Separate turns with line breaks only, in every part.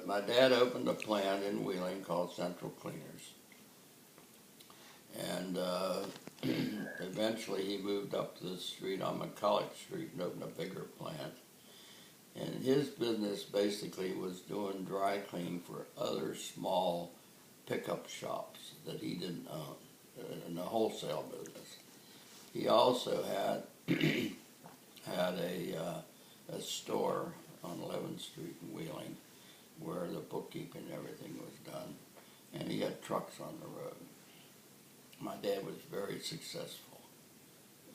my dad opened a plant in Wheeling called Central Cleaners. And eventually he moved up to the street on McCulloch Street and opened a bigger plant. And his business basically was doing dry cleaning for other small pickup shops that he didn't own in the wholesale business. He also had had a store on 11th Street in Wheeling where the bookkeeping and everything was done. And he had trucks on the road. My dad was very successful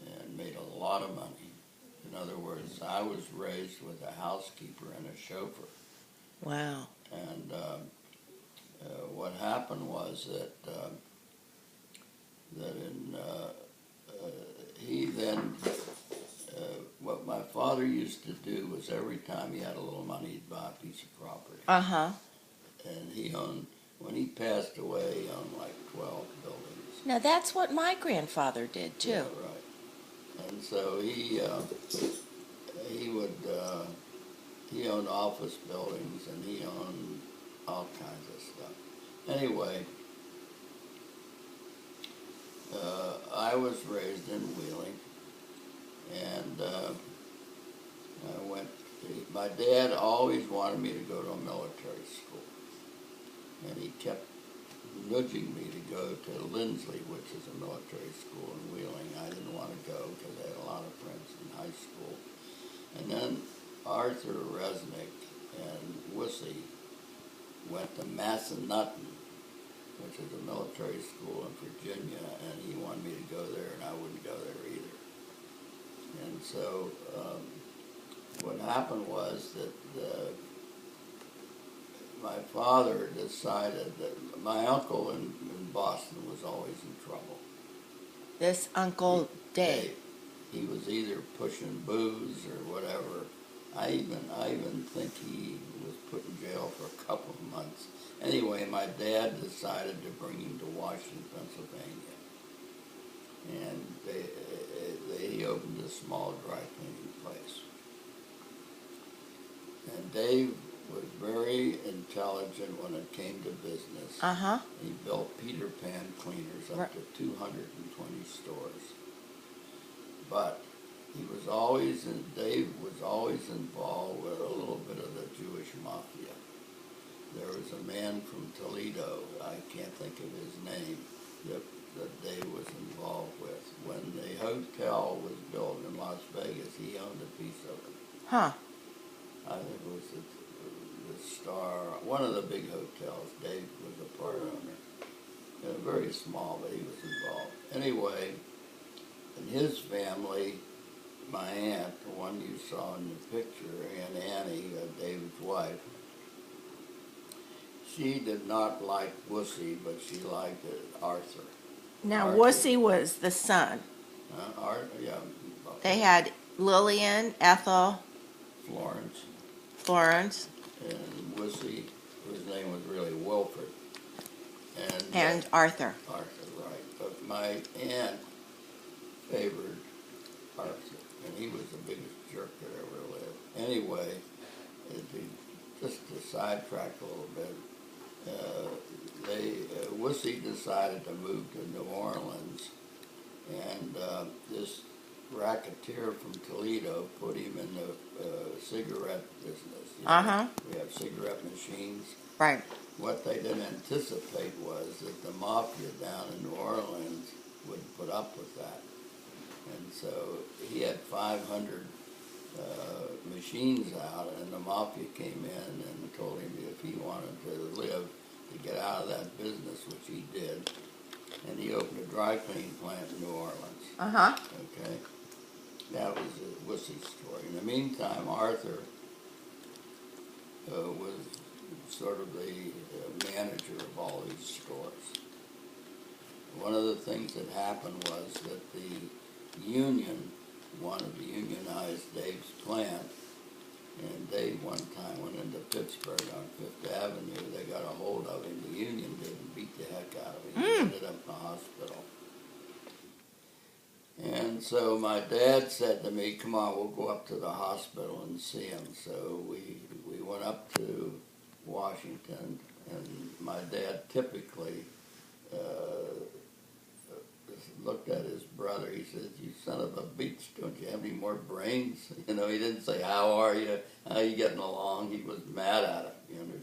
and made a lot of money. In other words, I was raised with a housekeeper and a chauffeur.
Wow.
And what happened was that he then, what my father used to do was every time he had a little money, he'd buy a piece of property.
Uh-huh.
And he owned, when he passed away, he owned like 12 buildings.
Now, that's what my grandfather did, too.
Yeah, right. And so he owned office buildings and he owned all kinds of stuff. Anyway, I was raised in Wheeling, and my dad always wanted me to go to a military school, and he kept nudging me to go to Lindsley, which is a military school in Wheeling. I didn't want to go because I had a lot of friends in high school. And then Arthur Resnick and Wussy went to Massanutten, which is a military school in Virginia, and he wanted me to go there, and I wouldn't go there either. And so what happened was that my father decided that my uncle in Boston was always in trouble.
This Uncle Dave.
He was either pushing booze or whatever. I even think he was put in jail for a couple of months. Anyway, my dad decided to bring him to Washington, Pennsylvania. And he opened a small dry cleaning place. And Dave was very intelligent when it came to business.
Uh-huh.
He built Peter Pan cleaners up to 220 stores. But Dave was always involved with a little bit of the Jewish mafia. There was a man from Toledo, I can't think of his name, that Dave was involved with. When the hotel was built in Las Vegas, he owned a piece of it.
Huh.
I think it was the Star, one of the big hotels. Dave was a part owner. Very small, but he was involved. Anyway, in his family, my aunt, the one you saw in the picture, Aunt Annie, David's wife, she did not like Wussy, but she liked Arthur.
Now,
Arthur.
Wussy was the son.
Yeah.
They had Lillian, Ethel,
Florence, and Wussy, whose name was really Wilfred.
And Arthur.
Arthur, right. But my aunt favored Arthur, and he was the biggest jerk that ever lived. Anyway, just to sidetrack a little bit, Wussy decided to move to New Orleans, and this racketeer from Toledo put him in the cigarette business.
Uh-huh.
We have cigarette machines.
Right.
What they didn't anticipate was that the mafia down in New Orleans would put up with that. And so he had 500 machines out, and the mafia came in and told him if he wanted to live, to get out of that business, which he did. And he opened a dry cleaning plant in New Orleans.
Uh-huh.
Okay? That was a Wussy story. In the meantime, Arthur was sort of the manager of all these stores. One of the things that happened was that the union wanted to unionize Dave's plant, and Dave one time went into Pittsburgh on Fifth Avenue. They got a hold of him. The union did and beat the heck out of him. He ended up in the hospital. And so my dad said to me, come on, we'll go up to the hospital and see him. So we went up to Washington, and my dad typically looked at his brother. He says, "You son of a bitch, don't you have any more brains?" You know, he didn't say, "How are you? How you getting along?" He was mad at him, you understand?